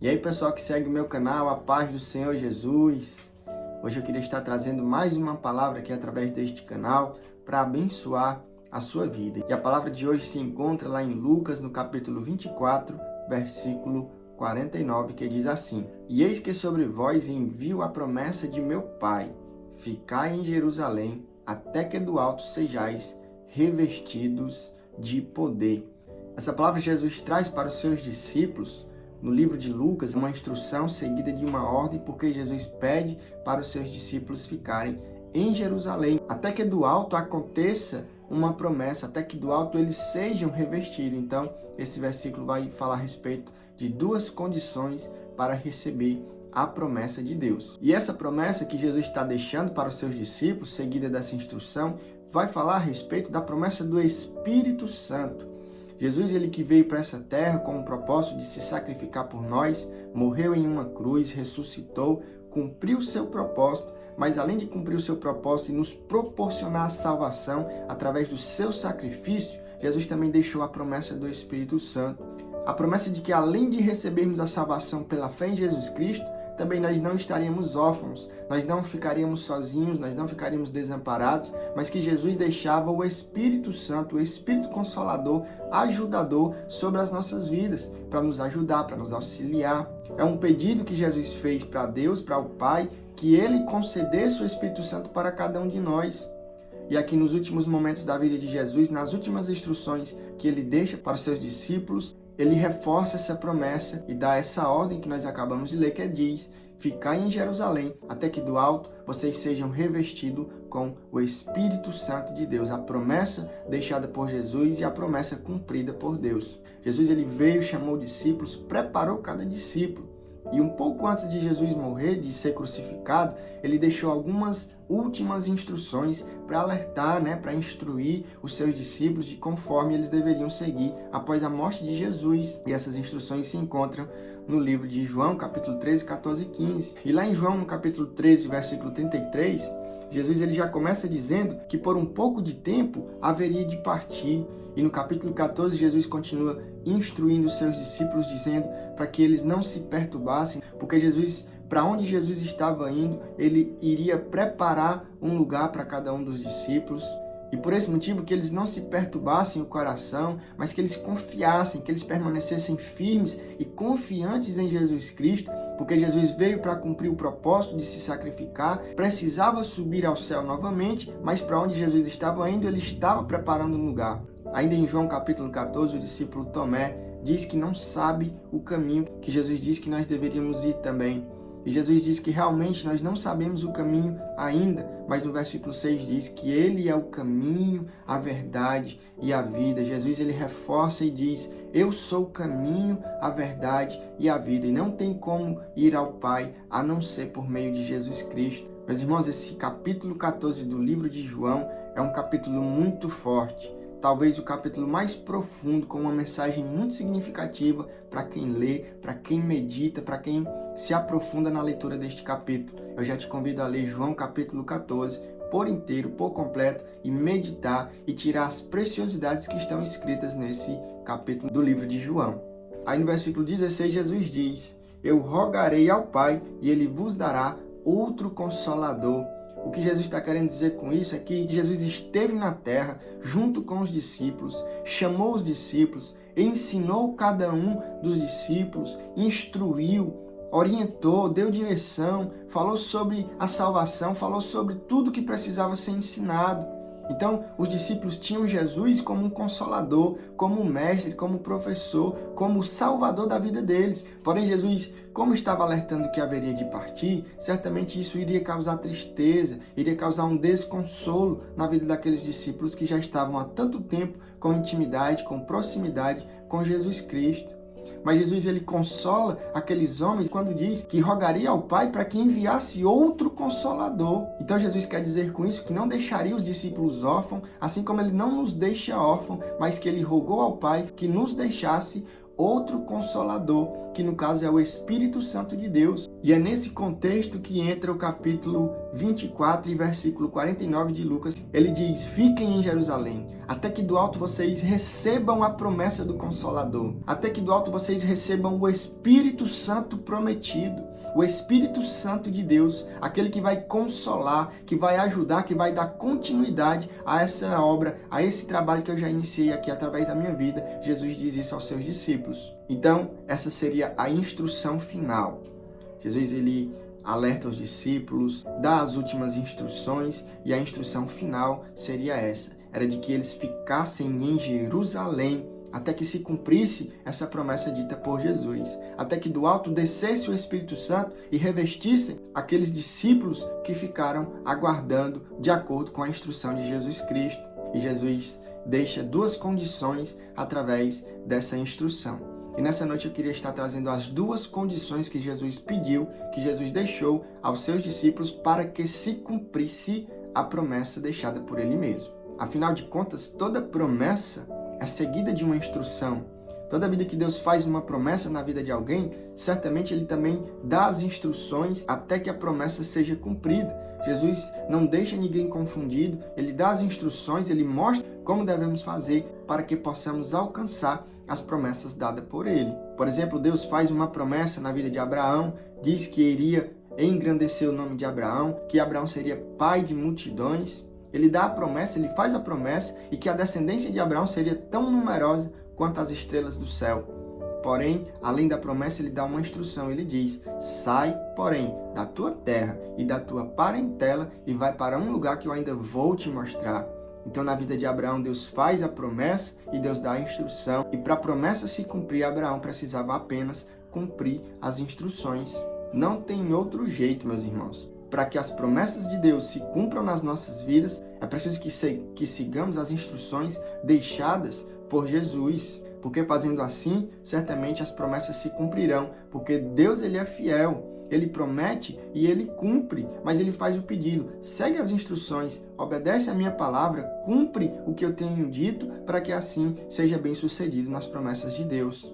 E aí, pessoal que segue o meu canal, a paz do Senhor Jesus. Hoje eu queria estar trazendo mais uma palavra aqui através deste canal para abençoar a sua vida. E a palavra de hoje se encontra lá em Lucas, no capítulo 24, versículo 49, que diz assim: E eis que sobre vós envio a promessa de meu Pai, ficai em Jerusalém, até que do alto sejais revestidos de poder. Essa palavra Jesus traz para os seus discípulos no livro de Lucas, uma instrução seguida de uma ordem, porque Jesus pede para os seus discípulos ficarem em Jerusalém, até que do alto aconteça uma promessa, até que do alto eles sejam revestidos. Então, esse versículo vai falar a respeito de duas condições para receber a promessa de Deus. E essa promessa que Jesus está deixando para os seus discípulos, seguida dessa instrução, vai falar a respeito da promessa do Espírito Santo. Jesus, ele que veio para essa terra com o propósito de se sacrificar por nós, morreu em uma cruz, ressuscitou, cumpriu o seu propósito, mas além de cumprir o seu propósito e nos proporcionar a salvação através do seu sacrifício, Jesus também deixou a promessa do Espírito Santo. A promessa de que além de recebermos a salvação pela fé em Jesus Cristo, também nós não estaríamos órfãos, nós não ficaríamos sozinhos, nós não ficaríamos desamparados, mas que Jesus deixava o Espírito Santo, o Espírito Consolador, ajudador sobre as nossas vidas, para nos ajudar, para nos auxiliar. É um pedido que Jesus fez para Deus, para o Pai, que Ele concedesse o Espírito Santo para cada um de nós. E aqui nos últimos momentos da vida de Jesus, nas últimas instruções que Ele deixa para os seus discípulos, Ele reforça essa promessa e dá essa ordem que nós acabamos de ler, que diz: Ficai em Jerusalém, até que do alto vocês sejam revestidos com o Espírito Santo de Deus. A promessa deixada por Jesus e a promessa cumprida por Deus. Jesus, ele veio, chamou discípulos, preparou cada discípulo. E um pouco antes de Jesus morrer, de ser crucificado, ele deixou algumas últimas instruções para alertar, para instruir os seus discípulos de conforme eles deveriam seguir após a morte de Jesus. E essas instruções se encontram no livro de João, capítulo 13, 14 e 15. E lá em João, no capítulo 13, versículo 33, Jesus ele já começa dizendo que por um pouco de tempo haveria de partir. E no capítulo 14, Jesus continua instruindo os seus discípulos, dizendo para que eles não se perturbassem, porque Jesus, para onde Jesus estava indo, ele iria preparar um lugar para cada um dos discípulos. E por esse motivo que eles não se perturbassem o coração, mas que eles confiassem, que eles permanecessem firmes e confiantes em Jesus Cristo, porque Jesus veio para cumprir o propósito de se sacrificar, precisava subir ao céu novamente, mas para onde Jesus estava indo, ele estava preparando um lugar. Ainda em João capítulo 14, o discípulo Tomé diz que não sabe o caminho que Jesus disse que nós deveríamos ir também. E Jesus diz que realmente nós não sabemos o caminho ainda, mas no versículo 6 diz que Ele é o caminho, a verdade e a vida. Jesus ele reforça e diz: Eu sou o caminho, a verdade e a vida. E não tem como ir ao Pai a não ser por meio de Jesus Cristo. Meus irmãos, esse capítulo 14 do livro de João é um capítulo muito forte. Talvez o capítulo mais profundo, com uma mensagem muito significativa para quem lê, para quem medita, para quem se aprofunda na leitura deste capítulo. Eu já te convido a ler João capítulo 14 por inteiro, por completo, e meditar e tirar as preciosidades que estão escritas nesse capítulo do livro de João. Aí no versículo 16 Jesus diz: Eu rogarei ao Pai e Ele vos dará outro Consolador. O que Jesus está querendo dizer com isso é que Jesus esteve na terra junto com os discípulos, chamou os discípulos, ensinou cada um dos discípulos, instruiu, orientou, deu direção, falou sobre a salvação, falou sobre tudo que precisava ser ensinado. Então, os discípulos tinham Jesus como um consolador, como um mestre, como professor, como o salvador da vida deles. Porém, Jesus, como estava alertando que haveria de partir, certamente isso iria causar tristeza, iria causar um desconsolo na vida daqueles discípulos que já estavam há tanto tempo com intimidade, com proximidade com Jesus Cristo. Mas Jesus ele consola aqueles homens quando diz que rogaria ao Pai para que enviasse outro Consolador. Então Jesus quer dizer com isso que não deixaria os discípulos órfãos, assim como ele não nos deixa órfãos, mas que ele rogou ao Pai que nos deixasse outro Consolador, que no caso é o Espírito Santo de Deus. E é nesse contexto que entra o capítulo 24 e versículo 49 de Lucas. Ele diz: Fiquem em Jerusalém, até que do alto vocês recebam a promessa do Consolador, até que do alto vocês recebam o Espírito Santo prometido, o Espírito Santo de Deus, aquele que vai consolar, que vai ajudar, que vai dar continuidade a essa obra, a esse trabalho que eu já iniciei aqui através da minha vida. Jesus diz isso aos seus discípulos. Então, essa seria a instrução final. Jesus, ele alerta os discípulos, dá as últimas instruções, e a instrução final seria essa. Era de que eles ficassem em Jerusalém até que se cumprisse essa promessa dita por Jesus, até que do alto descesse o Espírito Santo e revestissem aqueles discípulos que ficaram aguardando de acordo com a instrução de Jesus Cristo. E Jesus deixa duas condições através dessa instrução. E nessa noite eu queria estar trazendo as duas condições que Jesus pediu, que Jesus deixou aos seus discípulos para que se cumprisse a promessa deixada por ele mesmo. Afinal de contas, toda promessa é seguida de uma instrução. Toda vida que Deus faz uma promessa na vida de alguém, certamente ele também dá as instruções até que a promessa seja cumprida. Jesus não deixa ninguém confundido, ele dá as instruções, ele mostra como devemos fazer para que possamos alcançar as promessas dadas por ele. Por exemplo, Deus faz uma promessa na vida de Abraão, diz que iria engrandecer o nome de Abraão, que Abraão seria pai de multidões. Ele dá a promessa, ele faz a promessa, e que a descendência de Abraão seria tão numerosa quanto as estrelas do céu. Porém, além da promessa, ele dá uma instrução. Ele diz: sai, porém, da tua terra e da tua parentela e vai para um lugar que eu ainda vou te mostrar. Então, na vida de Abraão, Deus faz a promessa e Deus dá a instrução. E para a promessa se cumprir, Abraão precisava apenas cumprir as instruções. Não tem outro jeito, meus irmãos. Para que as promessas de Deus se cumpram nas nossas vidas, é preciso que sigamos as instruções deixadas por Jesus. Porque fazendo assim, certamente as promessas se cumprirão. Porque Deus, ele é fiel. Ele promete e ele cumpre, mas ele faz o pedido: segue as instruções, obedece a minha palavra, cumpre o que eu tenho dito, para que assim seja bem sucedido nas promessas de Deus.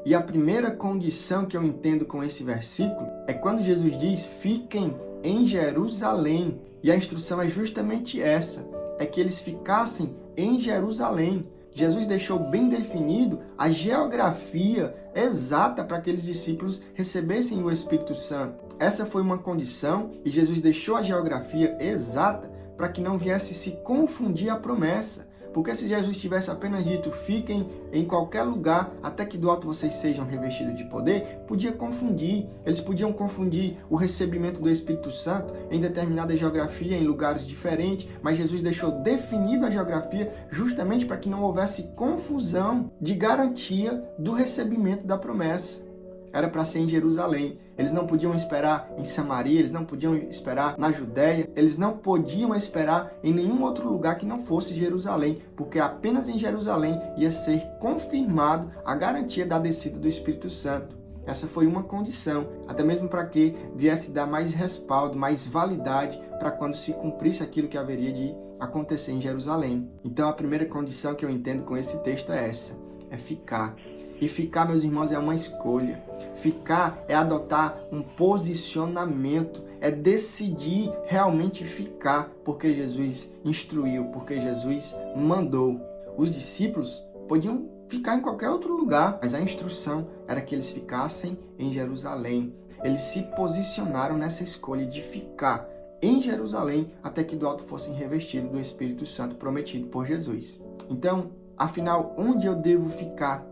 E a primeira condição que eu entendo com esse versículo é quando Jesus diz: fiquem em Jerusalém. E a instrução é justamente essa, é que eles ficassem em Jerusalém. Jesus deixou bem definido a geografia exata para que aqueles discípulos recebessem o Espírito Santo. Essa foi uma condição e Jesus deixou a geografia exata para que não viesse se confundir a promessa. Porque se Jesus tivesse apenas dito: fiquem em qualquer lugar até que do alto vocês sejam revestidos de poder, podia confundir. Eles podiam confundir o recebimento do Espírito Santo em determinada geografia, em lugares diferentes, mas Jesus deixou definida a geografia justamente para que não houvesse confusão de garantia do recebimento da promessa. Era para ser em Jerusalém. Eles não podiam esperar em Samaria, eles não podiam esperar na Judéia, eles não podiam esperar em nenhum outro lugar que não fosse Jerusalém, porque apenas em Jerusalém ia ser confirmado a garantia da descida do Espírito Santo. Essa foi uma condição, até mesmo para que viesse dar mais respaldo, mais validade para quando se cumprisse aquilo que haveria de acontecer em Jerusalém. Então a primeira condição que eu entendo com esse texto é essa, é ficar. E ficar, meus irmãos, é uma escolha. Ficar é adotar um posicionamento, é decidir realmente ficar, porque Jesus instruiu, porque Jesus mandou. Os discípulos podiam ficar em qualquer outro lugar, mas a instrução era que eles ficassem em Jerusalém. Eles se posicionaram nessa escolha de ficar em Jerusalém até que do alto fossem revestidos do Espírito Santo prometido por Jesus. Então, afinal, onde eu devo ficar?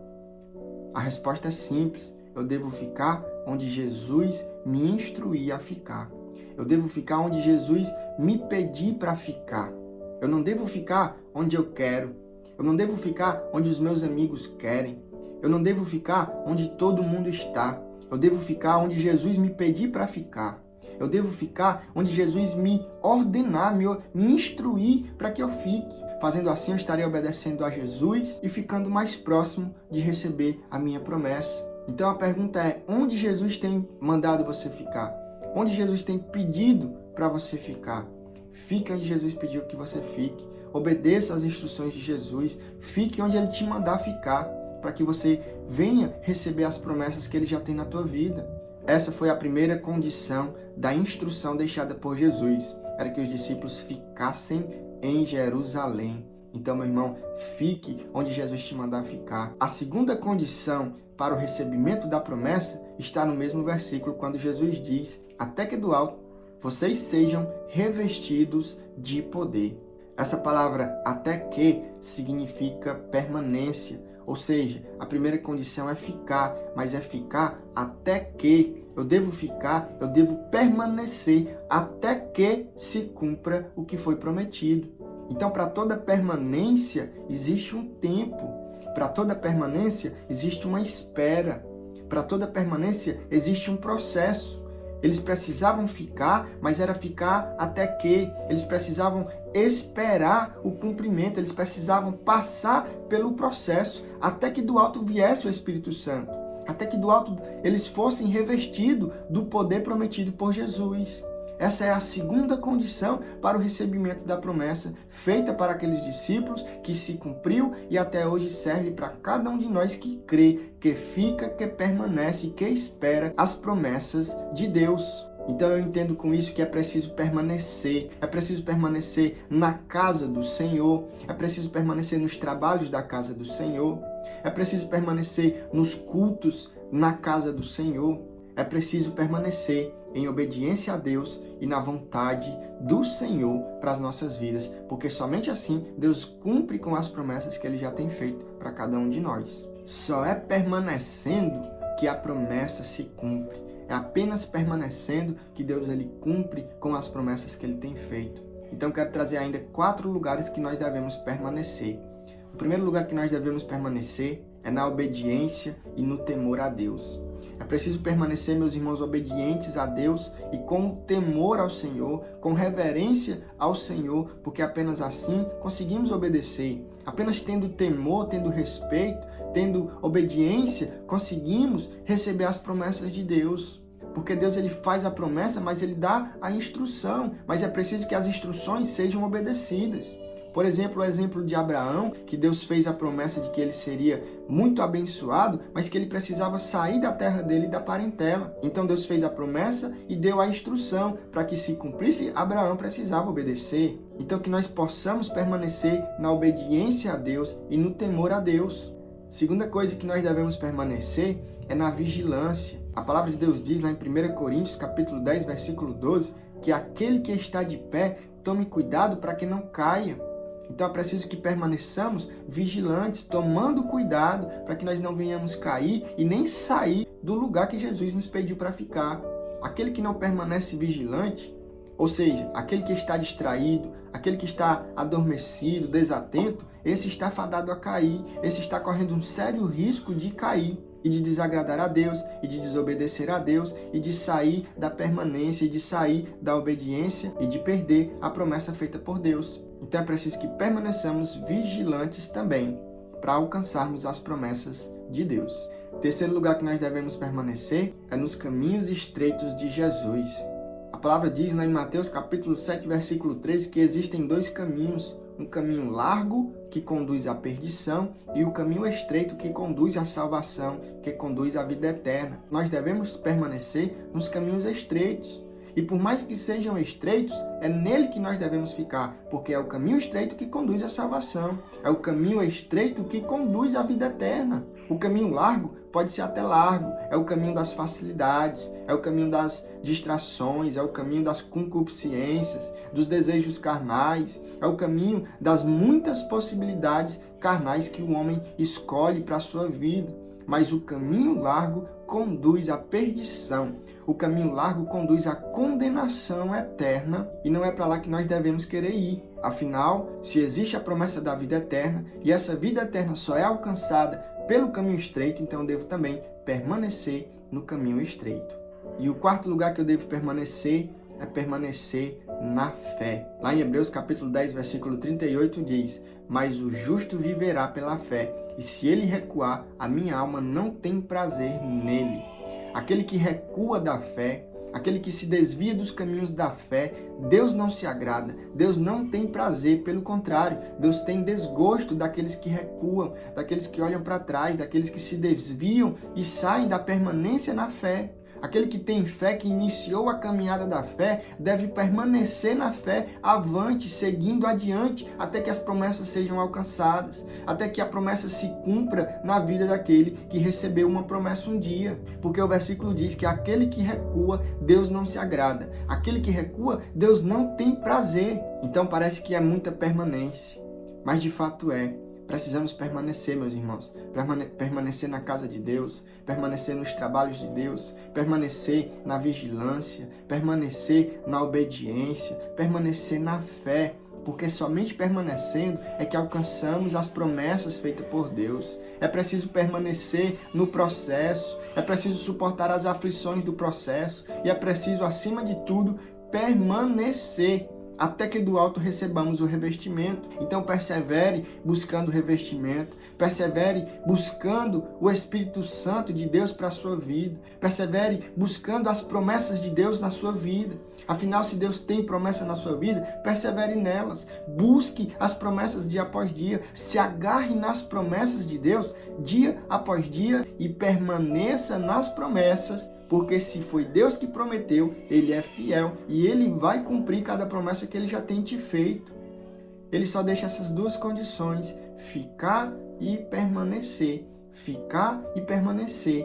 A resposta é simples. Eu devo ficar onde Jesus me instruir a ficar. Eu devo ficar onde Jesus me pedir para ficar. Eu não devo ficar onde eu quero. Eu não devo ficar onde os meus amigos querem. Eu não devo ficar onde todo mundo está. Eu devo ficar onde Jesus me pedir para ficar. Eu devo ficar onde Jesus me ordenar, me instruir para que eu fique. Fazendo assim, eu estarei obedecendo a Jesus e ficando mais próximo de receber a minha promessa. Então a pergunta é: onde Jesus tem mandado você ficar? Onde Jesus tem pedido para você ficar? Fique onde Jesus pediu que você fique. Obedeça às instruções de Jesus. Fique onde Ele te mandar ficar, para que você venha receber as promessas que Ele já tem na tua vida. Essa foi a primeira condição da instrução deixada por Jesus. Era que os discípulos ficassem em Jerusalém. Então, meu irmão, fique onde Jesus te mandar ficar. A segunda condição para o recebimento da promessa está no mesmo versículo, quando Jesus diz: até que do alto vocês sejam revestidos de poder. Essa palavra até que significa permanência, ou seja, a primeira condição é ficar, mas é ficar até que. Eu devo ficar, eu devo permanecer até que se cumpra o que foi prometido. Então, para toda permanência existe um tempo, para toda permanência existe uma espera, para toda permanência existe um processo. Eles precisavam ficar, mas era ficar até que. Eles precisavam esperar o cumprimento, eles precisavam passar pelo processo, até que do alto viesse o Espírito Santo, até que do alto eles fossem revestidos do poder prometido por Jesus. Essa é a segunda condição para o recebimento da promessa feita para aqueles discípulos, que se cumpriu e até hoje serve para cada um de nós que crê, que fica, que permanece, que espera as promessas de Deus. Então eu entendo com isso que é preciso permanecer na casa do Senhor, é preciso permanecer nos trabalhos da casa do Senhor, é preciso permanecer nos cultos na casa do Senhor, é preciso permanecer em obediência a Deus e na vontade do Senhor para as nossas vidas, porque somente assim Deus cumpre com as promessas que Ele já tem feito para cada um de nós. Só é permanecendo que a promessa se cumpre. É apenas permanecendo que Deus ele cumpre com as promessas que Ele tem feito. Então quero trazer ainda 4 lugares que nós devemos permanecer. O primeiro lugar que nós devemos permanecer é na obediência e no temor a Deus. É preciso permanecer, meus irmãos, obedientes a Deus e com temor ao Senhor, com reverência ao Senhor, porque apenas assim conseguimos obedecer. Apenas tendo temor, tendo respeito, tendo obediência, conseguimos receber as promessas de Deus. Porque Deus ele faz a promessa, mas Ele dá a instrução. Mas é preciso que as instruções sejam obedecidas. Por exemplo, o exemplo de Abraão, que Deus fez a promessa de que ele seria muito abençoado, mas que ele precisava sair da terra dele e da parentela. Então Deus fez a promessa e deu a instrução para que se cumprisse, Abraão precisava obedecer. Então que nós possamos permanecer na obediência a Deus e no temor a Deus. Segunda coisa que nós devemos permanecer é na vigilância. A palavra de Deus diz lá em 1 Coríntios, capítulo 10, versículo 12, que aquele que está de pé, tome cuidado para que não caia. Então é preciso que permaneçamos vigilantes, tomando cuidado para que nós não venhamos cair e nem sair do lugar que Jesus nos pediu para ficar. Aquele que não permanece vigilante, ou seja, aquele que está distraído, aquele que está adormecido, desatento, esse está fadado a cair, esse está correndo um sério risco de cair e de desagradar a Deus, e de desobedecer a Deus, e de sair da permanência, e de sair da obediência, e de perder a promessa feita por Deus. Então é preciso que permaneçamos vigilantes também, para alcançarmos as promessas de Deus. Terceiro lugar que nós devemos permanecer é nos caminhos estreitos de Jesus. A palavra diz lá em Mateus capítulo 7, versículo 13, que existem 2 caminhos, um caminho largo que conduz à perdição e o caminho estreito que conduz à salvação, que conduz à vida eterna. Nós devemos permanecer nos caminhos estreitos. E por mais que sejam estreitos, é nele que nós devemos ficar, porque é o caminho estreito que conduz à salvação, é o caminho estreito que conduz à vida eterna. O caminho largo pode ser até largo, é o caminho das facilidades, é o caminho das distrações, é o caminho das concupiscências, dos desejos carnais, é o caminho das muitas possibilidades carnais que o homem escolhe para a sua vida. Mas o caminho largo conduz à perdição. O caminho largo conduz à condenação eterna e não é para lá que nós devemos querer ir. Afinal, se existe a promessa da vida eterna e essa vida eterna só é alcançada pelo caminho estreito, então eu devo também permanecer no caminho estreito. E o quarto lugar que eu devo permanecer é permanecer na fé. Lá em Hebreus capítulo 10, versículo 38 diz: mas o justo viverá pela fé, e se ele recuar, a minha alma não tem prazer nele. Aquele que recua da fé, aquele que se desvia dos caminhos da fé, Deus não se agrada, Deus não tem prazer, pelo contrário, Deus tem desgosto daqueles que recuam, daqueles que olham para trás, daqueles que se desviam e saem da permanência na fé. Aquele que tem fé, que iniciou a caminhada da fé, deve permanecer na fé, avante, seguindo adiante, até que as promessas sejam alcançadas, até que a promessa se cumpra na vida daquele que recebeu uma promessa um dia. Porque o versículo diz que aquele que recua, Deus não se agrada. Aquele que recua, Deus não tem prazer. Então parece que é muita permanência, mas de fato é. Precisamos permanecer, meus irmãos, permanecer na casa de Deus, permanecer nos trabalhos de Deus, permanecer na vigilância, permanecer na obediência, permanecer na fé, porque somente permanecendo é que alcançamos as promessas feitas por Deus. É preciso permanecer no processo, é preciso suportar as aflições do processo e é preciso, acima de tudo, permanecer até que do alto recebamos o revestimento. Então persevere buscando o revestimento, persevere buscando o Espírito Santo de Deus para a sua vida, persevere buscando as promessas de Deus na sua vida. Afinal, se Deus tem promessa na sua vida, persevere nelas, busque as promessas dia após dia, se agarre nas promessas de Deus dia após dia e permaneça nas promessas. Porque se foi Deus que prometeu, Ele é fiel e Ele vai cumprir cada promessa que Ele já tem te feito. Ele só deixa essas duas condições, ficar e permanecer. Ficar e permanecer.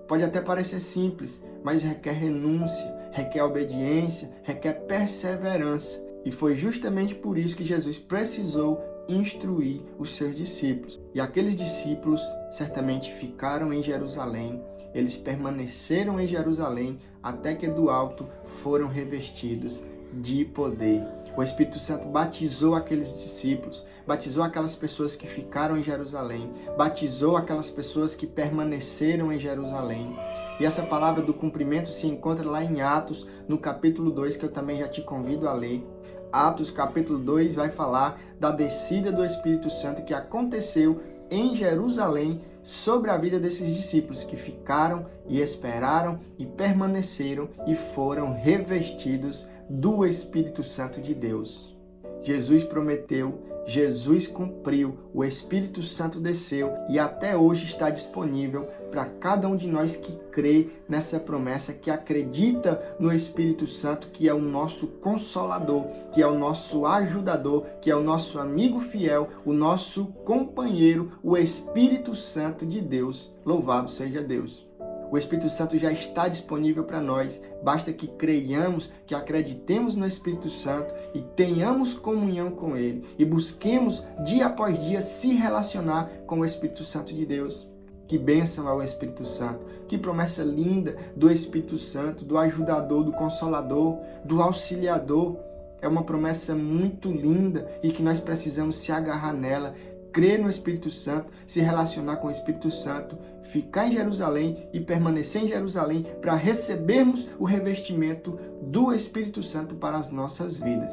Pode até parecer simples, mas requer renúncia, requer obediência, requer perseverança. E foi justamente por isso que Jesus precisou instruir os seus discípulos. E aqueles discípulos certamente ficaram em Jerusalém, eles permaneceram em Jerusalém até que do alto foram revestidos de poder. O Espírito Santo batizou aqueles discípulos, batizou aquelas pessoas que ficaram em Jerusalém, batizou aquelas pessoas que permaneceram em Jerusalém. E essa palavra do cumprimento se encontra lá em Atos, no capítulo 2, que eu também já te convido a ler. Atos capítulo 2 vai falar da descida do Espírito Santo que aconteceu em Jerusalém sobre a vida desses discípulos que ficaram e esperaram e permaneceram e foram revestidos do Espírito Santo de Deus. Jesus prometeu, Jesus cumpriu, o Espírito Santo desceu e até hoje está disponível para cada um de nós que crê nessa promessa, que acredita no Espírito Santo, que é o nosso consolador, que é o nosso ajudador, que é o nosso amigo fiel, o nosso companheiro, o Espírito Santo de Deus. Louvado seja Deus! O Espírito Santo já está disponível para nós. Basta que creiamos, que acreditemos no Espírito Santo e tenhamos comunhão com Ele. E busquemos dia após dia se relacionar com o Espírito Santo de Deus. Que bênção é o Espírito Santo. Que promessa linda do Espírito Santo, do ajudador, do consolador, do auxiliador. É uma promessa muito linda e que nós precisamos se agarrar nela. Crer no Espírito Santo, se relacionar com o Espírito Santo, ficar em Jerusalém e permanecer em Jerusalém para recebermos o revestimento do Espírito Santo para as nossas vidas.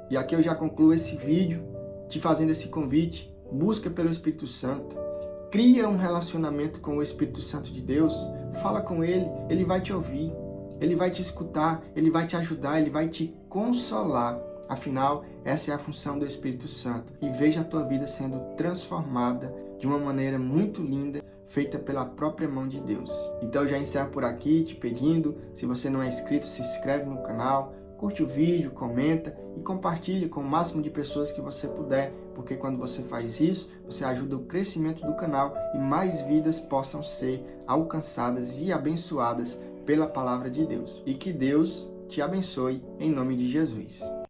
E aqui eu já concluo esse vídeo te fazendo esse convite. Busca pelo Espírito Santo, cria um relacionamento com o Espírito Santo de Deus, fala com Ele, Ele vai te ouvir, Ele vai te escutar, Ele vai te ajudar, Ele vai te consolar. Afinal, essa é a função do Espírito Santo. E veja a tua vida sendo transformada de uma maneira muito linda, feita pela própria mão de Deus. Então, eu já encerro por aqui te pedindo, se você não é inscrito, se inscreve no canal, curte o vídeo, comenta e compartilhe com o máximo de pessoas que você puder, porque quando você faz isso, você ajuda o crescimento do canal e mais vidas possam ser alcançadas e abençoadas pela palavra de Deus. E que Deus te abençoe em nome de Jesus.